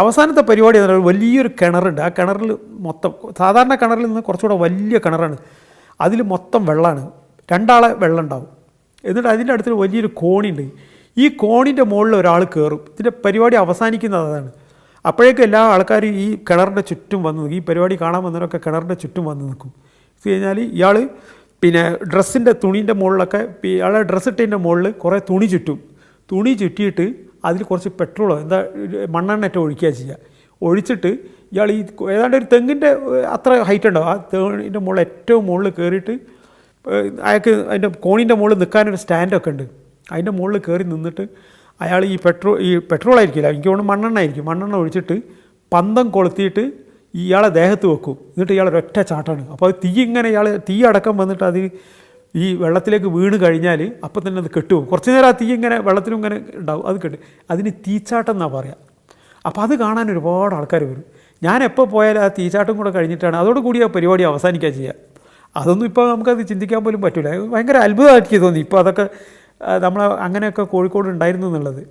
അവസാനത്തെ പരിപാടി എന്ന് പറഞ്ഞാൽ വലിയൊരു കിണറുണ്ട്. ആ കിണറിൽ മൊത്തം സാധാരണ കിണറിൽ നിന്ന് കുറച്ചുകൂടെ വലിയ കിണറാണ്. അതിൽ മൊത്തം വെള്ളമാണ്, രണ്ടാളെ വെള്ളം ഉണ്ടാവും. എന്നിട്ട് അതിൻ്റെ അടുത്ത് വലിയൊരു കോണിയുണ്ട്. ഈ കോണിൻ്റെ മുകളിൽ ഒരാൾ കയറും. ഇതിൻ്റെ പരിപാടി അവസാനിക്കുന്നത് അതാണ്. അപ്പോഴേക്കും എല്ലാ ആൾക്കാരും ഈ കിണറിൻ്റെ ചുറ്റും വന്ന് നിൽക്കും. ഈ പരിപാടി കാണാൻ വന്നവരൊക്കെ കിണറിൻ്റെ ചുറ്റും വന്ന് നിൽക്കും. ഇത് കഴിഞ്ഞാൽ ഇയാൾ പിന്നെ തുണീൻ്റെ മുകളിലൊക്കെ ഇയാളെ ഡ്രസ്സ് ഇട്ടതിൻ്റെ മുകളിൽ കുറേ തുണി ചുറ്റിയിട്ട് അതിൽ കുറച്ച് പെട്രോളോ മണ്ണെണ്ണ ഒഴിക്കുക ചെയ്യുക. ഒഴിച്ചിട്ട് ഇയാൾ ഈ ഏതാണ്ട് ഒരു തെങ്ങിൻ്റെ അത്ര ഹൈറ്റ് ഉണ്ടാവും. ആ തെങ്ങിൻ്റെ മുകളിൽ ഏറ്റവും മുകളിൽ കയറിയിട്ട് അയാൾക്ക് അതിൻ്റെ കോണിൻ്റെ മുകളിൽ നിൽക്കാനൊരു സ്റ്റാൻഡൊക്കെ ഉണ്ട്. അതിൻ്റെ മുകളിൽ കയറി നിന്നിട്ട് അയാൾ ഈ പെട്രോൾ ആയിരിക്കില്ല, എനിക്ക് തോന്നുന്നു മണ്ണെണ്ണ ഒഴിച്ചിട്ട് പന്തം കൊളുത്തിയിട്ട് ഇയാളെ ദേഹത്ത് വെക്കും. എന്നിട്ട് ഇയാൾ ഒരൊറ്റ ചാട്ടാണ്. അപ്പോൾ അത് തീ അടക്കം വന്നിട്ട് അത് ഈ വെള്ളത്തിലേക്ക് വീണ് കഴിഞ്ഞാൽ അപ്പം തന്നെ അത് കെട്ടുപോകും. കുറച്ച് നേരം ആ തീ ഇങ്ങനെ വെള്ളത്തിലും ഇങ്ങനെ ഉണ്ടാവും, അത് കെട്ടും. അതിന് തീച്ചാട്ടം എന്നാണ് പറയുക. അപ്പോൾ അത് കാണാൻ ഒരുപാട് ആൾക്കാർ വരും. ഞാൻ എപ്പോൾ പോയാലും ആ തീച്ചാട്ടം കൂടെ കഴിഞ്ഞിട്ടാണ് അതോടുകൂടി ആ പരിപാടി അവസാനിക്കുക ചെയ്യുക. അതൊന്നും ഇപ്പോൾ നമുക്കത് ചിന്തിക്കാൻ പോലും പറ്റില്ല. ഭയങ്കര അത്ഭുതമാക്കി തോന്നി ഇപ്പോൾ അതൊക്കെ നമ്മൾ അങ്ങനെയൊക്കെ കോഴിക്കോട് ഉണ്ടായിരുന്നു എന്നുള്ളത്.